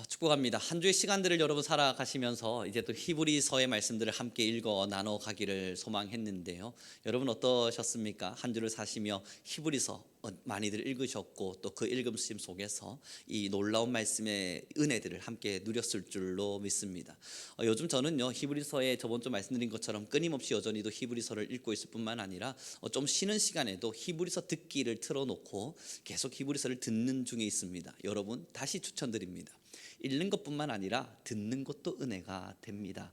축복합니다. 한 주의 시간들을 여러분 살아가시면서 이제 또 히브리서의 말씀들을 함께 읽어 나눠 가기를 소망했는데요. 여러분 어떠셨습니까? 한 주를 사시며 히브리서 많이들 읽으셨고 또 그 읽음심 속에서 이 놀라운 말씀의 은혜들을 함께 누렸을 줄로 믿습니다. 요즘 저는요 히브리서에 저번 주 말씀드린 것처럼 끊임없이 여전히 도 히브리서를 읽고 있을 뿐만 아니라 좀 쉬는 시간에도 히브리서 듣기를 틀어놓고 계속 히브리서를 듣는 중에 있습니다. 여러분 다시 추천드립니다. 읽는 것뿐만 아니라 듣는 것도 은혜가 됩니다.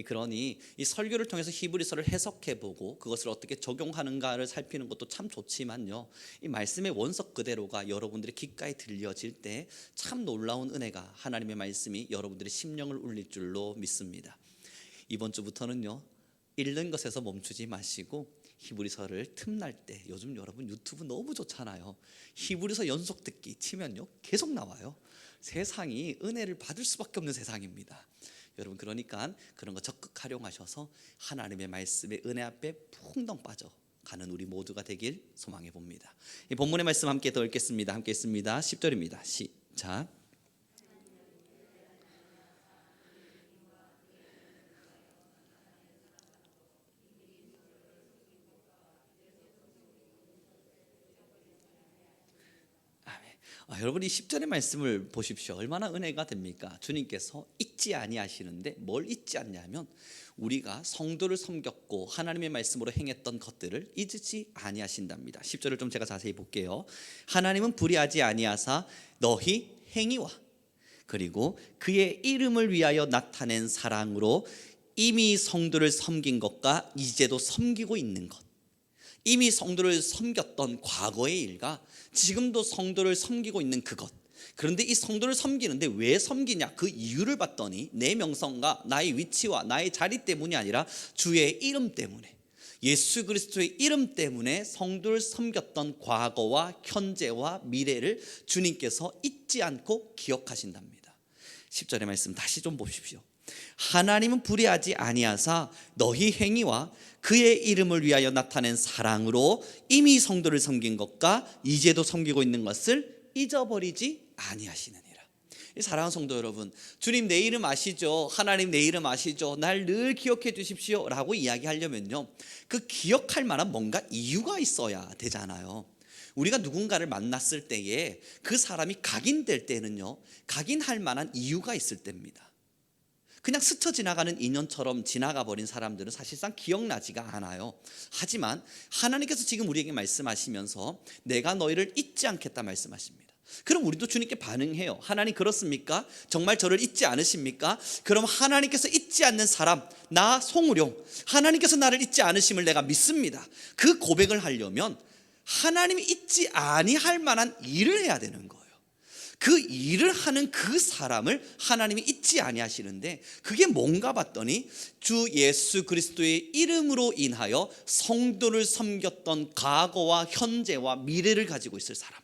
그러니 이 설교를 통해서 히브리서를 해석해보고 그것을 어떻게 적용하는가를 살피는 것도 참 좋지만요, 이 말씀의 원석 그대로가 여러분들의 귓가에 들려질 때 참 놀라운 은혜가, 하나님의 말씀이 여러분들의 심령을 울릴 줄로 믿습니다. 이번 주부터는요 읽는 것에서 멈추지 마시고 히브리서를 틈날 때, 요즘 여러분 유튜브 너무 좋잖아요. 히브리서 연속 듣기 치면요 계속 나와요. 세상이 은혜를 받을 수밖에 없는 세상입니다. 여러분 그러니까 그런 거 적극 활용하셔서 하나님의 말씀의 은혜 앞에 풍덩 빠져가는 우리 모두가 되길 소망해 봅니다. 이 본문의 말씀 함께 더 읽겠습니다. 함께 읽습니다. 10절입니다. 시작. 여러분이 10절의 말씀을 보십시오. 얼마나 은혜가 됩니까? 주님께서 잊지 아니하시는데 뭘 잊지 않냐면 우리가 성도를 섬겼고 하나님의 말씀으로 행했던 것들을 잊지 아니하신답니다. 10절을 좀 제가 자세히 볼게요. 하나님은 불의하지 아니하사 너희 행위와 그리고 그의 이름을 위하여 나타낸 사랑으로 이미 성도를 섬긴 것과 이제도 섬기고 있는 것, 이미 성도를 섬겼던 과거의 일과 지금도 성도를 섬기고 있는 그것. 그런데 이 성도를 섬기는데 왜 섬기냐, 그 이유를 봤더니 내 명성과 나의 위치와 나의 자리 때문이 아니라 주의 이름 때문에, 예수 그리스도의 이름 때문에 성도를 섬겼던 과거와 현재와 미래를 주님께서 잊지 않고 기억하신답니다. 10절의 말씀 다시 좀 보십시오. 하나님은 불의하지 아니하사 너희 행위와 그의 이름을 위하여 나타낸 사랑으로 이미 성도를 섬긴 것과 이제도 섬기고 있는 것을 잊어버리지 아니하시느니라. 사랑하는 성도 여러분, 주님 내 이름 아시죠? 하나님 내 이름 아시죠? 날 늘 기억해 주십시오 라고 이야기하려면요, 그 기억할 만한 뭔가 이유가 있어야 되잖아요. 우리가 누군가를 만났을 때에 그 사람이 각인될 때는요, 각인할 만한 이유가 있을 때입니다. 그냥 스쳐 지나가는 인연처럼 지나가 버린 사람들은 사실상 기억나지가 않아요. 하지만 하나님께서 지금 우리에게 말씀하시면서 내가 너희를 잊지 않겠다 말씀하십니다. 그럼 우리도 주님께 반응해요. 하나님 그렇습니까? 정말 저를 잊지 않으십니까? 그럼 하나님께서 잊지 않는 사람, 나 송우룡, 하나님께서 나를 잊지 않으심을 내가 믿습니다. 그 고백을 하려면 하나님이 잊지 아니할 만한 일을 해야 되는 거예요. 그 일을 하는 그 사람을 하나님이 잊지 아니하시는데 그게 뭔가 봤더니 주 예수 그리스도의 이름으로 인하여 성도를 섬겼던 과거와 현재와 미래를 가지고 있을 사람,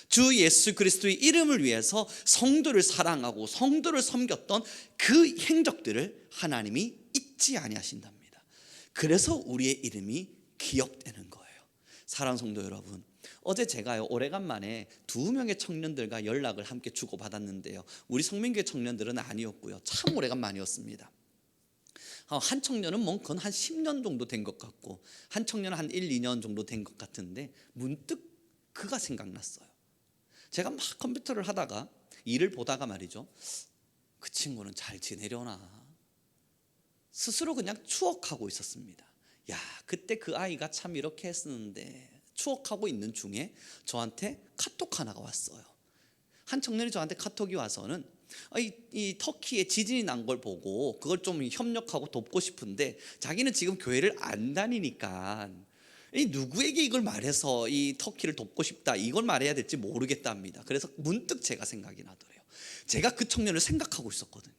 주 예수 그리스도의 이름을 위해서 성도를 사랑하고 성도를 섬겼던 그 행적들을 하나님이 잊지 아니하신답니다. 그래서 우리의 이름이 기억되는 거예요. 사랑하는 성도 여러분, 어제 제가요 오래간만에 2명의 청년들과 연락을 함께 주고받았는데요, 우리 성민교회 청년들은 아니었고요, 참 오래간만이었습니다. 한 청년은 그건 한 10년 정도 된 것 같고 한 청년은 한 1, 2년 정도 된 것 같은데 문득 그가 생각났어요. 제가 막 컴퓨터를 하다가 일을 보다가 말이죠, 그 친구는 잘 지내려나 스스로 그냥 추억하고 있었습니다. 야, 그때 그 아이가 참 이렇게 했었는데 추억하고 있는 중에 저한테 카톡 하나가 왔어요. 한 청년이 저한테 카톡이 와서는 이 터키에 지진이 난 걸 보고 그걸 좀 협력하고 돕고 싶은데 자기는 지금 교회를 안 다니니까 이 누구에게 이걸 말해서 이 터키를 돕고 싶다 이걸 말해야 될지 모르겠답니다. 그래서 문득 제가 생각이 나더래요. 제가 그 청년을 생각하고 있었거든요.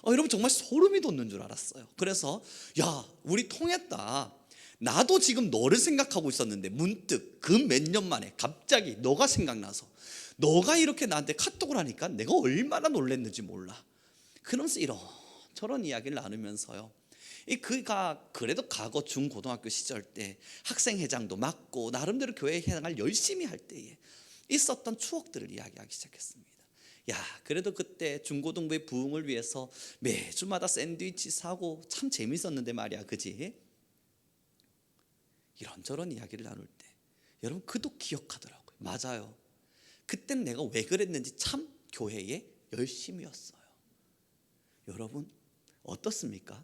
여러분 정말 소름이 돋는 줄 알았어요. 그래서 야, 우리 통했다. 나도 지금 너를 생각하고 있었는데 문득 그 몇 년 만에 갑자기 너가 생각나서 너가 이렇게 나한테 카톡을 하니까 내가 얼마나 놀랐는지 몰라. 그러면서 이런저런 이야기를 나누면서요, 그가 그래도 과거 중고등학교 시절 때 학생회장도 맡고 나름대로 교회 생활 열심히 할 때에 있었던 추억들을 이야기하기 시작했습니다. 야, 그래도 그때 중고등부의 부흥을 위해서 매주마다 샌드위치 사고 참 재밌었는데 말이야, 그지? 이런저런 이야기를 나눌 때 여러분 그도 기억하더라고요. 맞아요. 그땐 내가 왜 그랬는지 참 교회에 열심이었어요. 여러분 어떻습니까?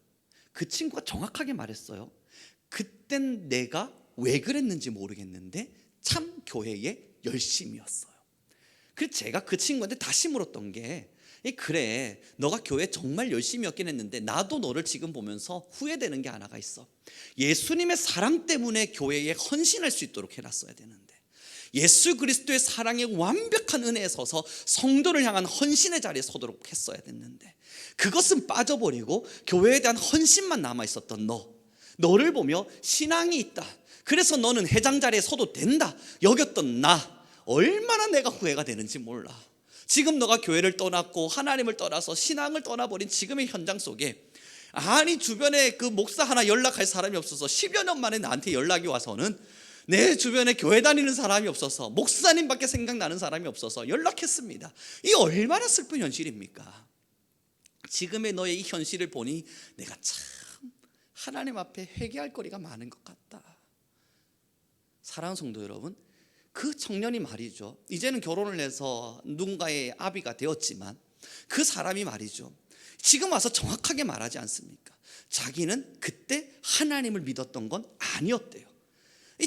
그 친구가 정확하게 말했어요. 그땐 내가 왜 그랬는지 모르겠는데 참 교회에 열심이었어요. 그래서 제가 그 친구한테 다시 물었던 게, 그래 너가 교회 정말 열심이었긴 했는데 나도 너를 지금 보면서 후회되는 게 하나가 있어. 예수님의 사랑 때문에 교회에 헌신할 수 있도록 해놨어야 되는데, 예수 그리스도의 사랑의 완벽한 은혜에 서서 성도를 향한 헌신의 자리에 서도록 했어야 됐는데, 그것은 빠져버리고 교회에 대한 헌신만 남아있었던 너를 보며 신앙이 있다, 그래서 너는 회장 자리에 서도 된다 여겼던 나, 얼마나 내가 후회가 되는지 몰라. 지금 너가 교회를 떠났고 하나님을 떠나서 신앙을 떠나버린 지금의 현장 속에, 아니 주변에 그 목사 하나 연락할 사람이 없어서 10여 년 만에 나한테 연락이 와서는 내 주변에 교회 다니는 사람이 없어서, 목사님밖에 생각나는 사람이 없어서 연락했습니다. 이 얼마나 슬픈 현실입니까? 지금의 너의 이 현실을 보니 내가 참 하나님 앞에 회개할 거리가 많은 것 같다. 사랑하는 성도 여러분, 그 청년이 말이죠, 이제는 결혼을 해서 누군가의 아비가 되었지만 그 사람이 말이죠, 지금 와서 정확하게 말하지 않습니까? 자기는 그때 하나님을 믿었던 건 아니었대요.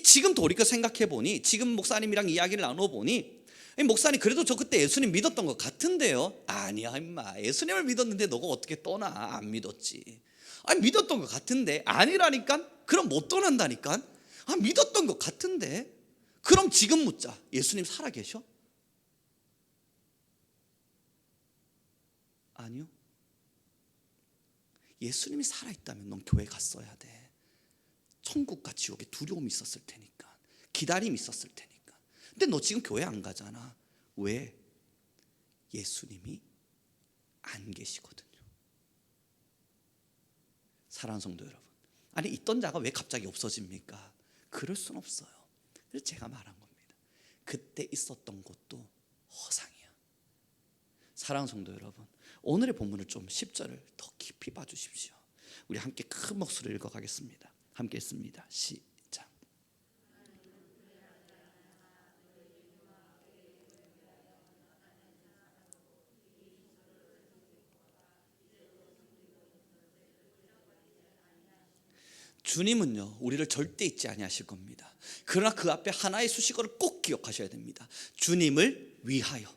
지금 돌이켜 생각해 보니, 지금 목사님이랑 이야기를 나눠보니, 목사님 그래도 저 그때 예수님 믿었던 것 같은데요. 아니야 임마, 예수님을 믿었는데 너가 어떻게 떠나? 안 믿었지. 아니 믿었던 것 같은데. 아니라니까? 그럼 못 떠난다니까? 아 믿었던 것 같은데. 그럼 지금 묻자, 예수님 살아계셔? 아니요. 예수님이 살아있다면 넌 교회 갔어야 돼. 천국과 지옥에 두려움이 있었을 테니까, 기다림이 있었을 테니까. 근데 너 지금 교회 안 가잖아. 왜? 예수님이 안 계시거든요. 사랑하는 성도 여러분, 아니 있던 자가 왜 갑자기 없어집니까? 그럴 순 없어요. 그래서 제가 말한 겁니다. 그때 있었던 것도 허상이야. 사랑하는 성도 여러분, 오늘의 본문을 좀 10절을 더 깊이 봐주십시오. 우리 함께 큰 목소리를 읽어가겠습니다. 함께 했습니다. 시작. 주님은요 우리를 절대 잊지 아니하실 겁니다. 그러나 그 앞에 하나의 수식어를 꼭 기억하셔야 됩니다. 주님을 위하여,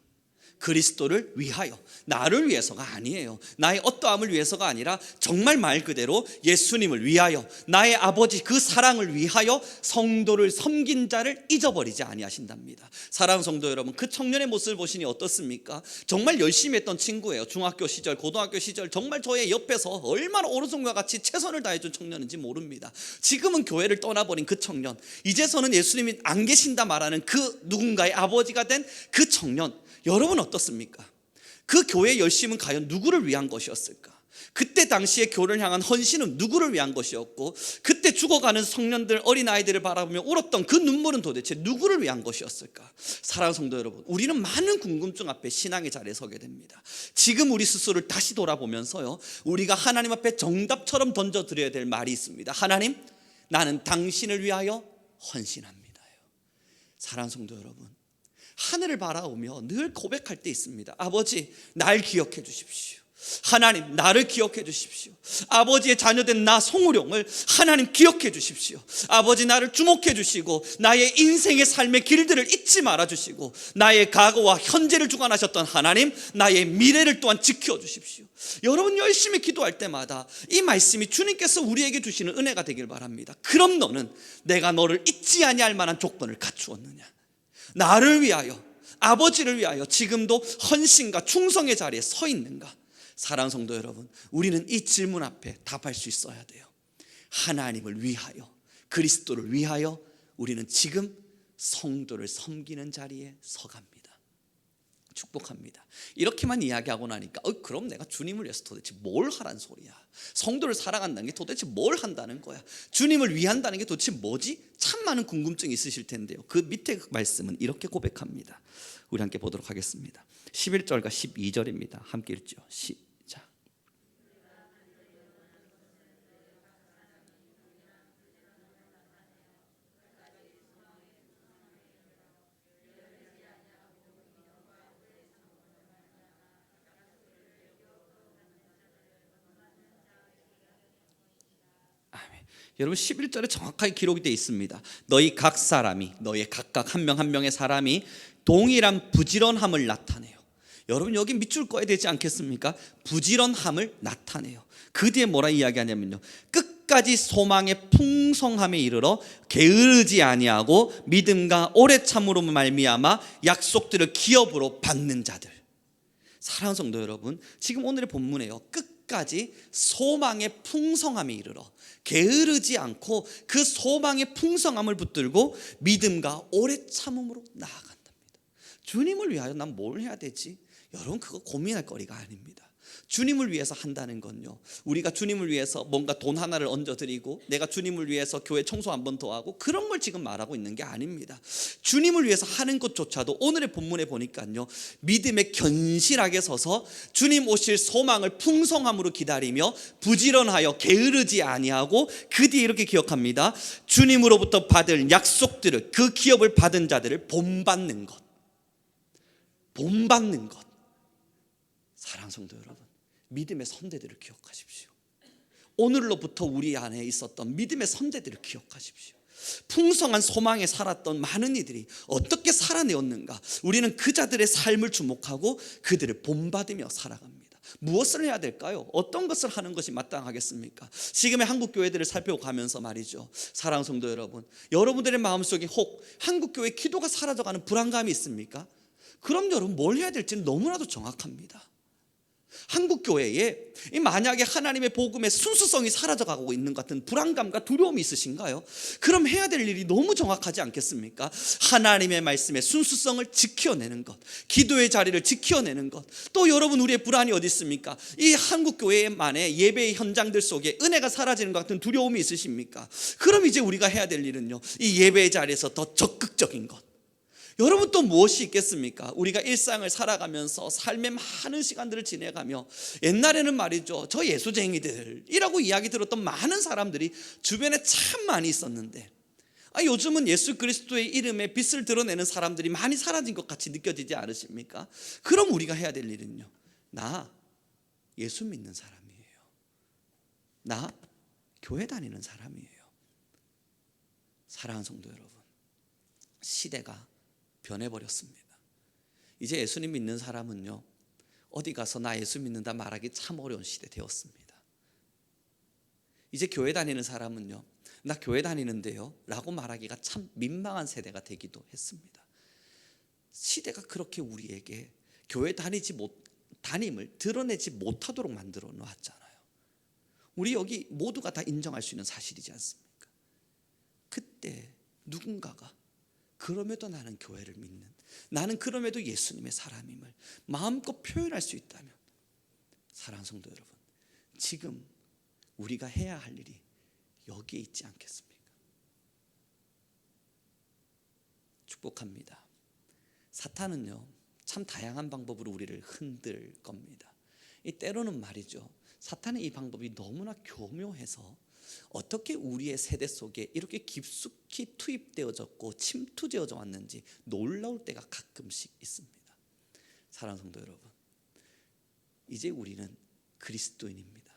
그리스도를 위하여, 나를 위해서가 아니에요. 나의 어떠함을 위해서가 아니라 정말 말 그대로 예수님을 위하여, 나의 아버지 그 사랑을 위하여 성도를 섬긴 자를 잊어버리지 아니하신답니다. 사랑하는 성도 여러분, 그 청년의 모습을 보시니 어떻습니까? 정말 열심히 했던 친구예요. 중학교 시절, 고등학교 시절 정말 저의 옆에서 얼마나 오른손과 같이 최선을 다해준 청년인지 모릅니다. 지금은 교회를 떠나버린 그 청년, 이제서는 예수님이 안 계신다 말하는 그 누군가의 아버지가 된 그 청년, 여러분 어떻습니까? 그 교회의 열심은 과연 누구를 위한 것이었을까? 그때 당시에 교회를 향한 헌신은 누구를 위한 것이었고, 그때 죽어가는 청년들, 어린아이들을 바라보며 울었던 그 눈물은 도대체 누구를 위한 것이었을까? 사랑하는 성도 여러분, 우리는 많은 궁금증 앞에 신앙의 자리에 서게 됩니다. 지금 우리 스스로를 다시 돌아보면서요, 우리가 하나님 앞에 정답처럼 던져드려야 될 말이 있습니다. 하나님, 나는 당신을 위하여 헌신합니다. 사랑하는 성도 여러분, 하늘을 바라보며 늘 고백할 때 있습니다. 아버지, 날 기억해 주십시오. 하나님, 나를 기억해 주십시오. 아버지의 자녀된 나 송우룡을 하나님 기억해 주십시오. 아버지, 나를 주목해 주시고 나의 인생의 삶의 길들을 잊지 말아 주시고, 나의 과거와 현재를 주관하셨던 하나님, 나의 미래를 또한 지켜 주십시오. 여러분 열심히 기도할 때마다 이 말씀이 주님께서 우리에게 주시는 은혜가 되길 바랍니다. 그럼 너는 내가 너를 잊지 아니할 만한 조건을 갖추었느냐? 나를 위하여, 아버지를 위하여 지금도 헌신과 충성의 자리에 서 있는가? 사랑하는 성도 여러분, 우리는 이 질문 앞에 답할 수 있어야 돼요. 하나님을 위하여, 그리스도를 위하여 우리는 지금 성도를 섬기는 자리에 서갑니다. 축복합니다. 이렇게만 이야기하고 나니까 그럼 내가 주님을 위해서 도대체 뭘 하란 소리야? 성도를 사랑한다는 게 도대체 뭘 한다는 거야? 주님을 위한다는 게 도대체 뭐지? 참 많은 궁금증이 있으실 텐데요. 그 밑에 말씀은 이렇게 고백합니다. 우리 함께 보도록 하겠습니다. 11절과 12절입니다. 함께 읽죠. 시작. 여러분 11절에 정확하게 기록이 되어 있습니다. 너희 각 사람이, 너희 각각 한 명 한 명의 사람이 동일한 부지런함을 나타내요. 여러분 여기 밑줄 꺼야 되지 않겠습니까? 부지런함을 나타내요. 그 뒤에 뭐라 이야기하냐면요, 끝까지 소망의 풍성함에 이르러 게으르지 아니하고 믿음과 오래 참으로 말미암아 약속들을 기업으로 받는 자들. 사랑하는 성도 여러분, 지금 오늘의 본문에요, 끝까지 소망의 풍성함에 이르러 게으르지 않고 그 소망의 풍성함을 붙들고 믿음과 오래 참음으로 나아간답니다. 주님을 위하여 난 뭘 해야 되지? 여러분 그거 고민할 거리가 아닙니다. 주님을 위해서 한다는 건요, 우리가 주님을 위해서 뭔가 돈 하나를 얹어드리고 내가 주님을 위해서 교회 청소 한 번 더 하고 그런 걸 지금 말하고 있는 게 아닙니다. 주님을 위해서 하는 것조차도 오늘의 본문에 보니까요, 믿음에 견실하게 서서 주님 오실 소망을 풍성함으로 기다리며 부지런하여 게으르지 아니하고 그 뒤에 이렇게 기억합니다. 주님으로부터 받을 약속들을, 그 기업을 받은 자들을 본받는 것. 본받는 것. 사랑하는 성도 여러분, 믿음의 선대들을 기억하십시오. 오늘로부터 우리 안에 있었던 믿음의 선대들을 기억하십시오. 풍성한 소망에 살았던 많은 이들이 어떻게 살아내었는가, 우리는 그 자들의 삶을 주목하고 그들을 본받으며 살아갑니다. 무엇을 해야 될까요? 어떤 것을 하는 것이 마땅하겠습니까? 지금의 한국 교회들을 살펴가면서 말이죠, 사랑하는 성도 여러분, 여러분들의 마음속에 혹 한국 교회 기도가 사라져가는 불안감이 있습니까? 그럼 여러분 뭘 해야 될지는 너무나도 정확합니다. 한국 교회에 만약에 하나님의 복음의 순수성이 사라져가고 있는 것 같은 불안감과 두려움이 있으신가요? 그럼 해야 될 일이 너무 정확하지 않겠습니까? 하나님의 말씀의 순수성을 지켜내는 것, 기도의 자리를 지켜내는 것. 또 여러분, 우리의 불안이 어디 있습니까? 이 한국 교회만의 예배의 현장들 속에 은혜가 사라지는 것 같은 두려움이 있으십니까? 그럼 이제 우리가 해야 될 일은요, 이 예배의 자리에서 더 적극적인 것. 여러분 또 무엇이 있겠습니까? 우리가 일상을 살아가면서 삶의 많은 시간들을 지내가며 옛날에는 말이죠, 저 예수쟁이들이라고 이야기 들었던 많은 사람들이 주변에 참 많이 있었는데, 요즘은 예수 그리스도의 이름에 빛을 드러내는 사람들이 많이 사라진 것 같이 느껴지지 않으십니까? 그럼 우리가 해야 될 일은요, 나 예수 믿는 사람이에요. 나 교회 다니는 사람이에요. 사랑하는 성도 여러분, 시대가 변해버렸습니다. 이제 예수님 믿는 사람은요, 어디 가서 나 예수 믿는다 말하기 참 어려운 시대 되었습니다. 이제 교회 다니는 사람은요, 나 교회 다니는데요 라고 말하기가 참 민망한 세대가 되기도 했습니다. 시대가 그렇게 우리에게 교회 다님을 드러내지 못하도록 만들어 놓았잖아요. 우리 여기 모두가 다 인정할 수 있는 사실이지 않습니까? 그때 누군가가 그럼에도 나는 교회를 믿는, 나는 그럼에도 예수님의 사람임을 마음껏 표현할 수 있다면, 사랑하는 성도 여러분, 지금 우리가 해야 할 일이 여기에 있지 않겠습니까? 축복합니다. 사탄은요, 참 다양한 방법으로 우리를 흔들 겁니다. 때로는 말이죠, 사탄의 이 방법이 너무나 교묘해서 어떻게 우리의 세대 속에 이렇게 깊숙이 투입되어졌고 침투되어져 왔는지 놀라울 때가 가끔씩 있습니다. 사랑하는 성도 여러분, 이제 우리는 그리스도인입니다.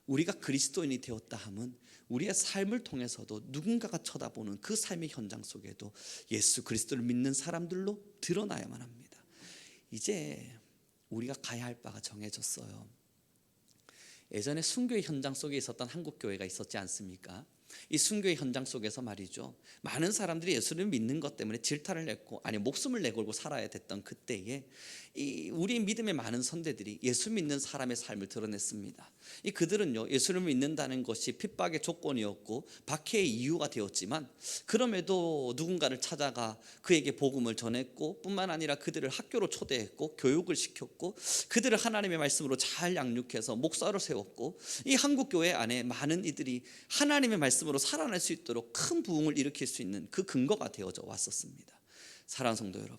우리가 그리스도인이 되었다 하면 우리의 삶을 통해서도 누군가가 쳐다보는 그 삶의 현장 속에도 예수 그리스도를 믿는 사람들로 드러나야만 합니다. 이제 우리가 가야 할 바가 정해졌어요. 예전에 순교의 현장 속에 있었던 한국 교회가 있었지 않습니까? 이 순교의 현장 속에서 말이죠, 많은 사람들이 예수를 믿는 것 때문에 질타를 했고, 아니 목숨을 내걸고 살아야 됐던 그때에 이 우리 믿음의 많은 선대들이 예수 믿는 사람의 삶을 드러냈습니다. 이 그들은요, 예수를 믿는다는 것이 핍박의 조건이었고 박해의 이유가 되었지만, 그럼에도 누군가를 찾아가 그에게 복음을 전했고, 뿐만 아니라 그들을 학교로 초대했고 교육을 시켰고, 그들을 하나님의 말씀으로 잘 양육해서 목사로 세웠고, 이 한국 교회 안에 많은 이들이 하나님의 말씀으로 살아날 수 있도록 큰 부흥을 일으킬 수 있는 그 근거가 되어져 왔었습니다. 사랑하는 성도 여러분,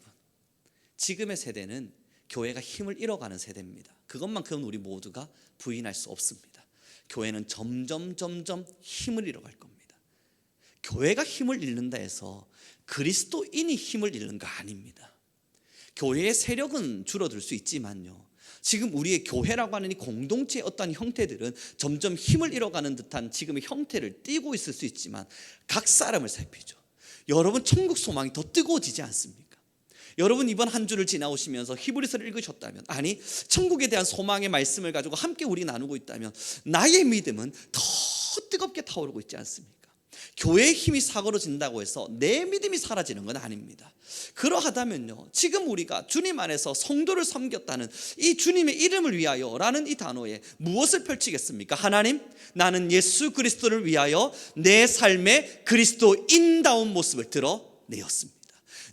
지금의 세대는 교회가 힘을 잃어가는 세대입니다. 그것만큼은 우리 모두가 부인할 수 없습니다. 교회는 점점 힘을 잃어갈 겁니다. 교회가 힘을 잃는다 해서 그리스도인이 힘을 잃는 거 아닙니다. 교회의 세력은 줄어들 수 있지만요, 지금 우리의 교회라고 하는 이 공동체의 어떤 형태들은 점점 힘을 잃어가는 듯한 지금의 형태를 띠고 있을 수 있지만, 각 사람을 살피죠. 여러분, 천국 소망이 더 뜨거워지지 않습니까? 여러분, 이번 한 주를 지나오시면서 히브리서를 읽으셨다면, 아니 천국에 대한 소망의 말씀을 가지고 함께 우리 나누고 있다면, 나의 믿음은 더 뜨겁게 타오르고 있지 않습니까? 교회의 힘이 사그러진다고 해서 내 믿음이 사라지는 건 아닙니다. 그러하다면요, 지금 우리가 주님 안에서 성도를 섬겼다는 이 주님의 이름을 위하여 라는 이 단어에 무엇을 펼치겠습니까? 하나님, 나는 예수 그리스도를 위하여 내 삶의 그리스도인다운 모습을 드러내었습니다.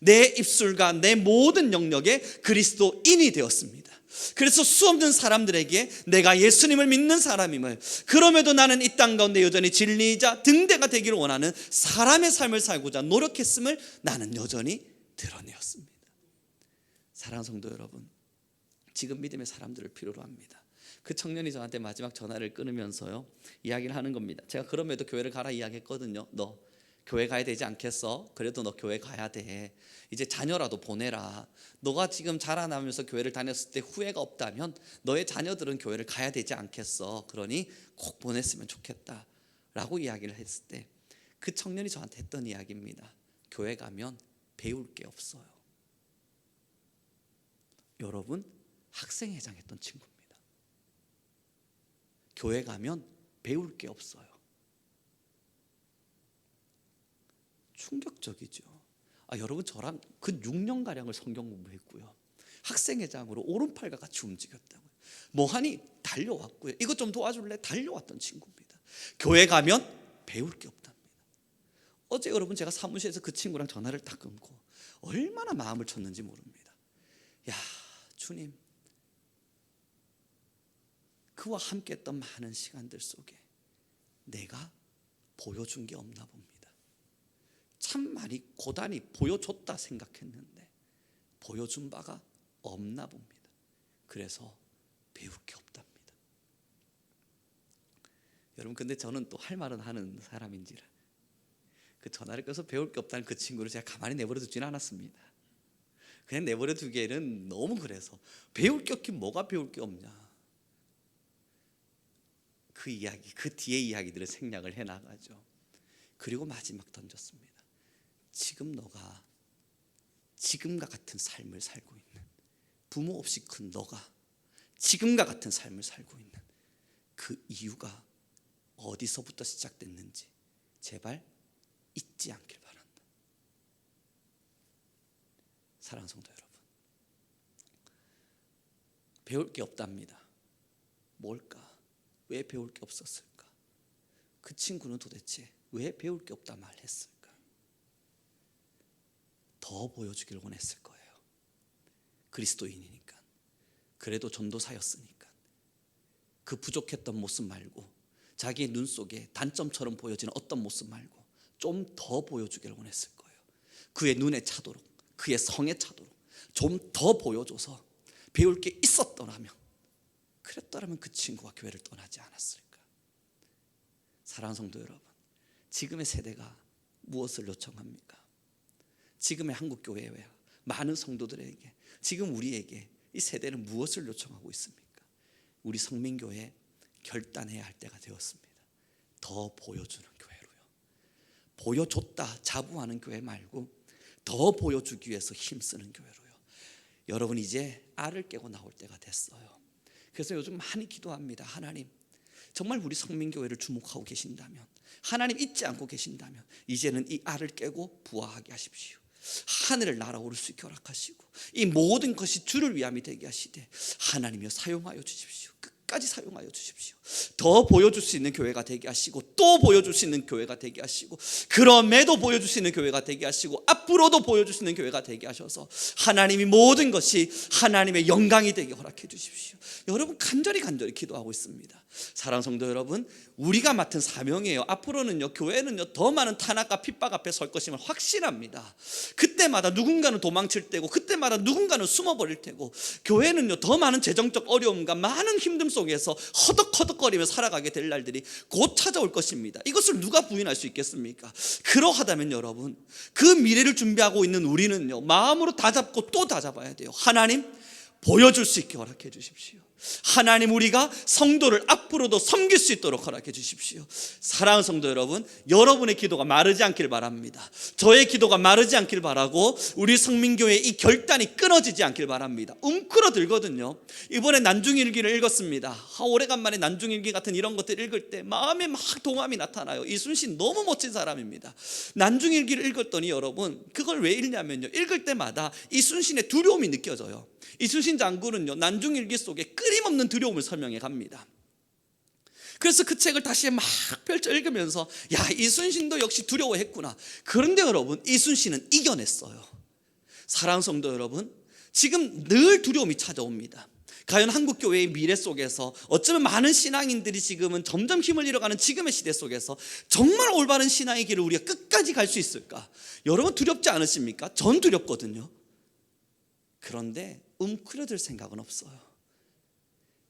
내 입술과 내 모든 영역에 그리스도인이 되었습니다. 그래서 수없는 사람들에게 내가 예수님을 믿는 사람임을, 그럼에도 나는 이 땅 가운데 여전히 진리이자 등대가 되기를 원하는 사람의 삶을 살고자 노력했음을 나는 여전히 드러내었습니다. 사랑하는 성도 여러분, 지금 믿음의 사람들을 필요로 합니다. 그 청년이 저한테 마지막 전화를 끊으면서요, 이야기를 하는 겁니다. 제가 그럼에도 교회를 가라 이야기했거든요. 너 교회 가야 되지 않겠어? 그래도 너 교회 가야 돼. 이제 자녀라도 보내라. 너가 지금 자라나면서 교회를 다녔을 때 후회가 없다면 너의 자녀들은 교회를 가야 되지 않겠어? 그러니 꼭 보냈으면 좋겠다 라고 이야기를 했을 때, 그 청년이 저한테 했던 이야기입니다. 교회 가면 배울 게 없어요. 여러분, 학생회장 했던 친구입니다. 교회 가면 배울 게 없어요. 충격적이죠. 여러분, 저랑 그 6년가량을 성경 공부했고요, 학생회장으로 오른팔과 같이 움직였다고요. 뭐하니? 달려왔고요. 이것 좀 도와줄래? 달려왔던 친구입니다. 교회 가면 배울 게 없답니다. 어제 여러분, 제가 사무실에서 그 친구랑 전화를 딱 끊고 얼마나 마음을 쳤는지 모릅니다. 야, 주님, 그와 함께 했던 많은 시간들 속에 내가 보여준 게 없나 봅니다. 참 많이 고단히 보여줬다 생각했는데 보여준 바가 없나 봅니다. 그래서 배울 게 없답니다. 여러분, 근데 저는 또 할 말은 하는 사람인지라 그 전화를 끊어서 배울 게 없다는 그 친구를 제가 가만히 내버려 두지는 않았습니다. 그냥 내버려 두기에는 너무, 그래서 배울 게 없긴 뭐가 배울 게 없냐, 그 이야기, 그 뒤의 이야기들을 생략을 해나가죠. 그리고 마지막 던졌습니다. 지금 너가 지금과 같은 삶을 살고 있는, 부모 없이 큰 너가 지금과 같은 삶을 살고 있는 그 이유가 어디서부터 시작됐는지 제발 잊지 않길 바란다. 사랑하는 성도 여러분, 배울 게 없답니다. 뭘까? 왜 배울 게 없었을까? 그 친구는 도대체 왜 배울 게 없다 말했을까? 더 보여주길 원했을 거예요. 그리스도인이니까, 그래도 전도사였으니까 그 부족했던 모습 말고, 자기의 눈 속에 단점처럼 보여지는 어떤 모습 말고 좀 더 보여주길 원했을 거예요. 그의 눈에 차도록, 그의 성에 차도록 좀 더 보여줘서 배울 게 있었더라면, 그랬더라면 그 친구가 교회를 떠나지 않았을까. 사랑하는 성도 여러분, 지금의 세대가 무엇을 요청합니까? 지금의 한국교회와 많은 성도들에게, 지금 우리에게 이 세대는 무엇을 요청하고 있습니까? 우리 성민교회 결단해야 할 때가 되었습니다. 더 보여주는 교회로요. 보여줬다 자부하는 교회 말고 더 보여주기 위해서 힘쓰는 교회로요. 여러분, 이제 알을 깨고 나올 때가 됐어요. 그래서 요즘 많이 기도합니다. 하나님, 정말 우리 성민교회를 주목하고 계신다면 하나님 잊지 않고 계신다면 이제는 이 알을 깨고 부화하게 하십시오. 하늘을 날아오를 수 있게 허락하시고 이 모든 것이 주를 위함이 되게 하시되 하나님이여 사용하여 주십시오. 끝까지 사용하여 주십시오. 더 보여줄 수 있는 교회가 되게 하시고 또 보여줄 수 있는 교회가 되게 하시고 그럼에도 보여줄 수 있는 교회가 되게 하시고 앞으로도 보여줄 수 있는 교회가 되게 하셔서 하나님이 모든 것이 하나님의 영광이 되게 허락해 주십시오. 여러분 간절히 기도하고 있습니다. 사랑하는 성도 여러분, 우리가 맡은 사명이에요. 앞으로는요, 교회는요, 더 많은 탄압과 핍박 앞에 설 것임을 확신합니다. 그때마다 누군가는 도망칠 때고 그때마다 누군가는 숨어버릴 테고 교회는요, 더 많은 재정적 어려움과 많은 힘듦 속에서 허덕허덕거리며 살아가게 될 날들이 곧 찾아올 것입니다. 이것을 누가 부인할 수 있겠습니까? 그러하다면 여러분, 그 미래를 준비하고 있는 우리는요, 마음으로 다 잡고 또 다 잡아야 돼요. 하나님 보여줄 수 있게 허락해 주십시오. 하나님, 우리가 성도를 앞으로도 섬길 수 있도록 허락해 주십시오. 사랑하는 성도 여러분, 여러분의 기도가 마르지 않길 바랍니다. 저의 기도가 마르지 않길 바라고 우리 성민교회의 이 결단이 끊어지지 않길 바랍니다. 움크러들거든요. 이번에 난중일기를 읽었습니다. 오래간만에 난중일기 같은 이런 것들 읽을 때 마음에 막 동함이 나타나요. 이순신 너무 멋진 사람입니다. 난중일기를 읽었더니 여러분, 그걸 왜 읽냐면요, 읽을 때마다 이순신의 두려움이 느껴져요. 이순신 장군은요, 난중일기 속에 끊임없는 두려움을 설명해 갑니다. 그래서 그 책을 다시 막 펼쳐 읽으면서 야, 이순신도 역시 두려워했구나. 그런데 여러분, 이순신은 이겨냈어요. 사랑하는 성도 여러분, 지금 늘 두려움이 찾아옵니다. 과연 한국교회의 미래 속에서 어쩌면 많은 신앙인들이 지금은 점점 힘을 잃어가는 지금의 시대 속에서 정말 올바른 신앙의 길을 우리가 끝까지 갈 수 있을까? 여러분 두렵지 않으십니까? 전 두렵거든요. 그런데 움츠러들 생각은 없어요.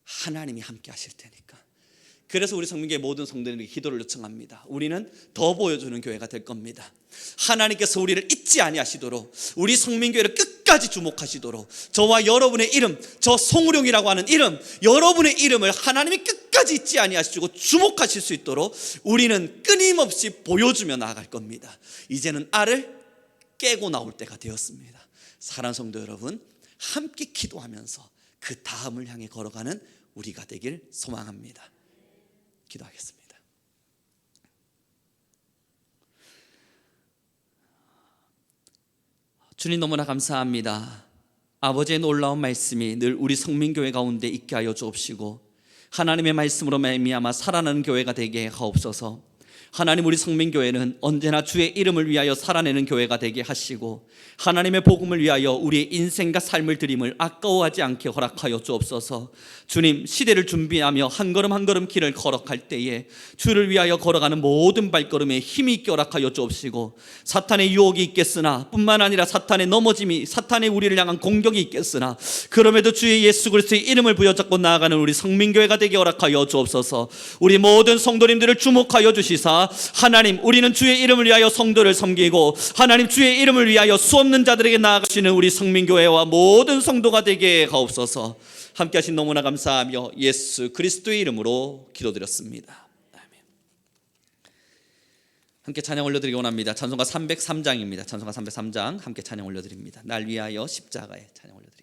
하나님이 함께 하실 테니까. 그래서 우리 성민교회 모든 성도들에게 기도를 요청합니다. 우리는 더 보여주는 교회가 될 겁니다. 하나님께서 우리를 잊지 아니하시도록, 우리 성민교회를 끝까지 주목하시도록, 저와 여러분의 이름, 저 송우룡이라고 하는 이름, 여러분의 이름을 하나님이 끝까지 잊지 아니하시고 주목하실 수 있도록 우리는 끊임없이 보여주며 나아갈 겁니다. 이제는 알을 깨고 나올 때가 되었습니다. 사랑하는 성도 여러분, 함께 기도하면서 그 다음을 향해 걸어가는 우리가 되길 소망합니다. 기도하겠습니다. 주님, 너무나 감사합니다. 아버지의 놀라운 말씀이 늘 우리 성민교회 가운데 있게 하여 주옵시고 하나님의 말씀으로 말미암아 살아나는 교회가 되게 하옵소서. 하나님, 우리 성민교회는 언제나 주의 이름을 위하여 살아내는 교회가 되게 하시고 하나님의 복음을 위하여 우리의 인생과 삶을 드림을 아까워하지 않게 허락하여 주옵소서. 주님, 시대를 준비하며 한 걸음 한 걸음 길을 걸어갈 때에 주를 위하여 걸어가는 모든 발걸음에 힘이 있게 허락하여 주옵시고 사탄의 유혹이 있겠으나 뿐만 아니라 사탄의 넘어짐이, 사탄의 우리를 향한 공격이 있겠으나 그럼에도 주의 예수 그리스도의 이름을 부여잡고 나아가는 우리 성민교회가 되게 허락하여 주옵소서. 우리 모든 성도님들을 주목하여 주시사 하나님, 우리는 주의 이름을 위하여 성도를 섬기고 하나님, 주의 이름을 위하여 수없는 자들에게 나아가시는 우리 성민교회와 모든 성도가 되게 하옵소서. 함께 하신 너무나 감사하며 예수 그리스도의 이름으로 기도드렸습니다. 아멘. 함께 찬양 올려드리기 원합니다. 찬송가 303장입니다. 찬송가 303장 함께 찬양 올려드립니다. 날 위하여 십자가에 찬양 올려드리겠습니다.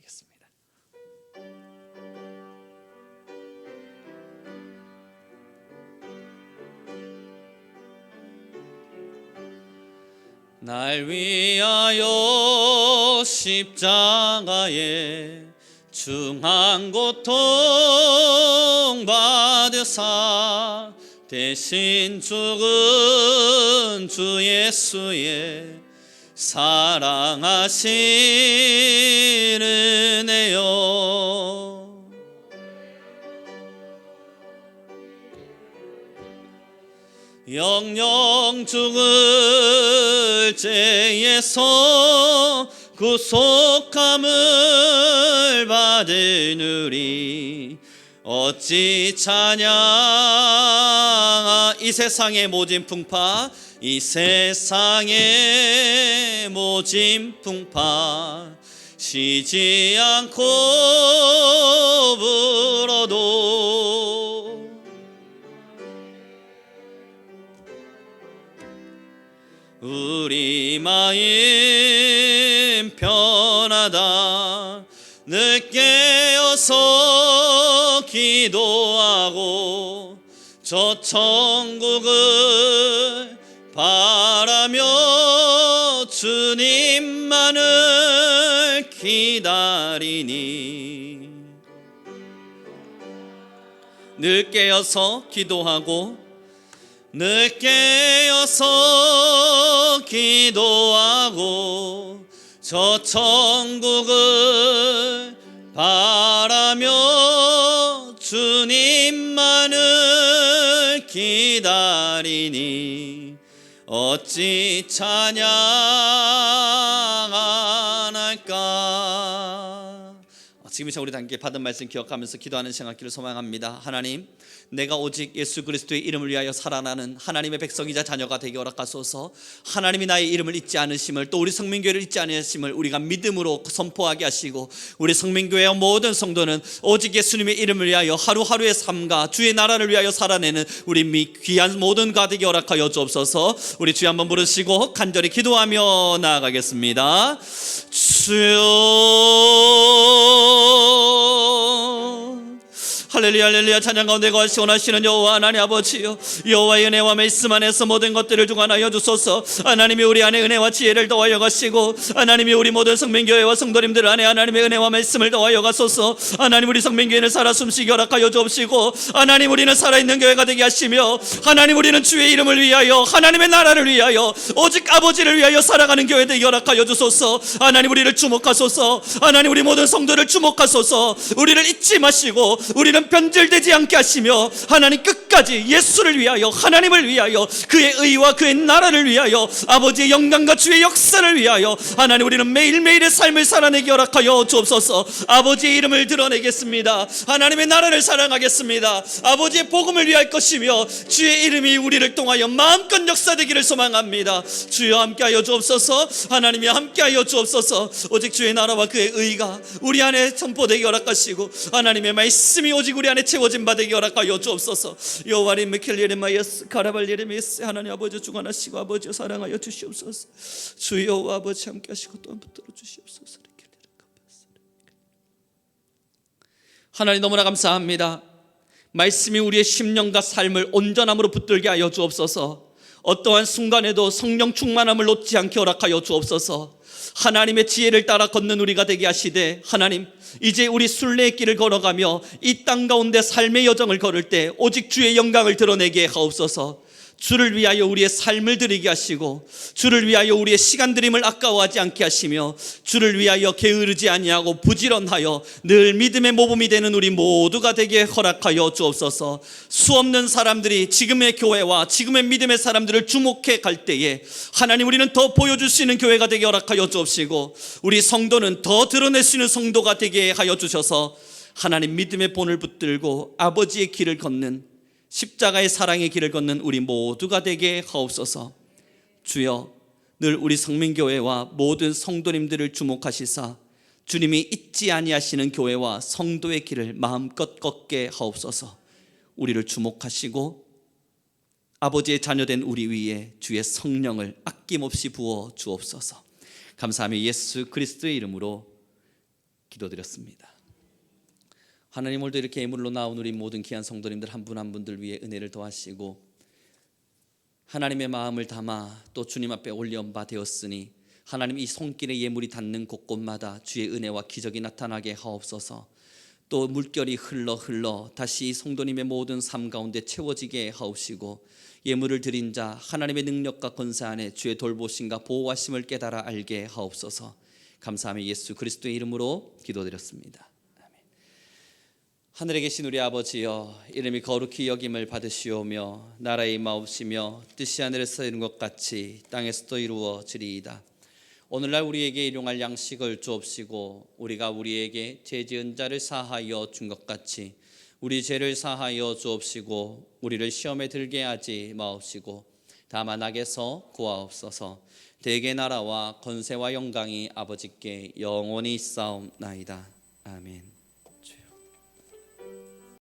날 위하여 십자가에 중한 고통 받으사 대신 죽은 주 예수의 사랑하신 은혜요. 영영 죽을 죄에서 구속함을 받은 우리 어찌 찬양. 이 세상의 모진 풍파, 이 세상의 모진 풍파 쉬지 않고 불어도 우리 마음 편하다 늘 깨어서 기도하고 저 천국을 바라며 주님만을 기다리니 늘 깨어서 기도하고 늘 깨어서 기도하고 저 천국을 바라며 주님만을 기다리니 어찌 찬양 안 할까. 지금 이 시간 우리 함께 받은 말씀 기억하면서 기도하는 시간 갖기를 소망합니다. 하나님, 내가 오직 예수 그리스도의 이름을 위하여 살아나는 하나님의 백성이자 자녀가 되게 허락하소서. 하나님이 나의 이름을 잊지 않으심을, 또 우리 성민교회를 잊지 않으심을 우리가 믿음으로 선포하게 하시고, 우리 성민교회와 모든 성도는 오직 예수님의 이름을 위하여 하루하루의 삶과 주의 나라를 위하여 살아내는 우리 귀한 모든 가 되게 허락하여 주옵소서. 우리 주여 한번 부르시고 간절히 기도하며 나아가겠습니다. 주여, 할렐루야 할렐루야. 찬양 가운데 거하시고 원하시는 여호와 하나님 아버지요, 여호와의 은혜와 말씀 안에서 모든 것들을 주관하여 주소서. 하나님이 우리 안에 은혜와 지혜를 더하여 가시고, 하나님이 우리 모든 성민교회와 성도님들 안에 하나님의 은혜와 말씀을 더하여 가소서. 하나님, 우리 성민교회는 살아 숨쉬게 허락하여 주옵시고, 하나님 우리는 살아있는 교회가 되게 하시며, 하나님 우리는 주의 이름을 위하여 하나님의 나라를 위하여 오직 아버지를 위하여 살아가는 교회 되게 허락하여 주소서. 하나님 우리를 주목하소서. 하나님 우리 모든 성도를 주목하소서. 우리를 잊지 마시고 우리는 변질되지 않게 하시며, 하나님 끝까지 예수를 위하여, 하나님을 위하여, 그의 의와 그의 나라를 위하여, 아버지의 영광과 주의 역사를 위하여 하나님 우리는 매일매일의 삶을 살아내게 허락하여 주옵소서. 아버지의 이름을 드러내겠습니다. 하나님의 나라를 사랑하겠습니다. 아버지의 복음을 위할 것이며 주의 이름이 우리를 통하여 마음껏 역사되기를 소망합니다. 주여 함께하여 주옵소서. 하나님이 함께하여 주옵소서. 오직 주의 나라와 그의 의가 우리 안에 선포되게 허락하시고, 하나님의 말씀이 오직 우리 안에 채워진 바 되게 허락하여 주옵소서. 여호와님 미켈리르마이스 카라발리르미스, 하나님 아버지 주관하시고 아버지 사랑하여 주시옵소서. 주여 아버지 함께하시고 또 한번 붙들어 주시옵소서. 하나님 너무나 감사합니다. 말씀이 우리의 심령과 삶을 온전함으로 붙들게 하여 주옵소서. 어떠한 순간에도 성령 충만함을 놓지 않게 허락하여 주옵소서. 하나님의 지혜를 따라 걷는 우리가 되게 하시되, 하나님 이제 우리 순례의 길을 걸어가며 이 땅 가운데 삶의 여정을 걸을 때 오직 주의 영광을 드러내게 하옵소서. 주를 위하여 우리의 삶을 드리게 하시고, 주를 위하여 우리의 시간 드림을 아까워하지 않게 하시며, 주를 위하여 게으르지 아니하고 부지런하여 늘 믿음의 모범이 되는 우리 모두가 되게 허락하여 주옵소서. 수없는 사람들이 지금의 교회와 지금의 믿음의 사람들을 주목해 갈 때에 하나님 우리는 더 보여줄 수 있는 교회가 되게 허락하여 주옵시고, 우리 성도는 더 드러낼 수 있는 성도가 되게 하여 주셔서 하나님 믿음의 본을 붙들고 아버지의 길을 걷는, 십자가의 사랑의 길을 걷는 우리 모두가 되게 하옵소서. 주여, 늘 우리 성민교회와 모든 성도님들을 주목하시사 주님이 잊지 아니하시는 교회와 성도의 길을 마음껏 걷게 하옵소서. 우리를 주목하시고 아버지의 자녀된 우리 위에 주의 성령을 아낌없이 부어 주옵소서. 감사하며 예수 그리스도의 이름으로 기도드렸습니다. 하나님, 오늘도 이렇게 예물로 나온 우리 모든 귀한 성도님들 한 분 한 분들 위해 은혜를 더하시고, 하나님의 마음을 담아 또 주님 앞에 올려온 바 되었으니 하나님 이 손길에 예물이 닿는 곳곳마다 주의 은혜와 기적이 나타나게 하옵소서. 또 물결이 흘러 다시 이 성도님의 모든 삶 가운데 채워지게 하옵시고, 예물을 드린 자 하나님의 능력과 권세 안에 주의 돌보심과 보호하심을 깨달아 알게 하옵소서. 감사하며 예수 그리스도의 이름으로 기도드렸습니다. 하늘에 계신 우리 아버지여, 이름이 거룩히 여김을 받으시오며 나라의 임하옵시며 뜻이 하늘에서 이룬 것 같이 땅에서도 이루어지리이다. 오늘날 우리에게 일용할 양식을 주옵시고, 우리가 우리에게 죄 지은 자를 사하여 준 것 같이 우리 죄를 사하여 주옵시고, 우리를 시험에 들게 하지 마옵시고 다만 악에서 구하옵소서. 대개 나라와 권세와 영광이 아버지께 영원히 있사옵나이다. 아멘.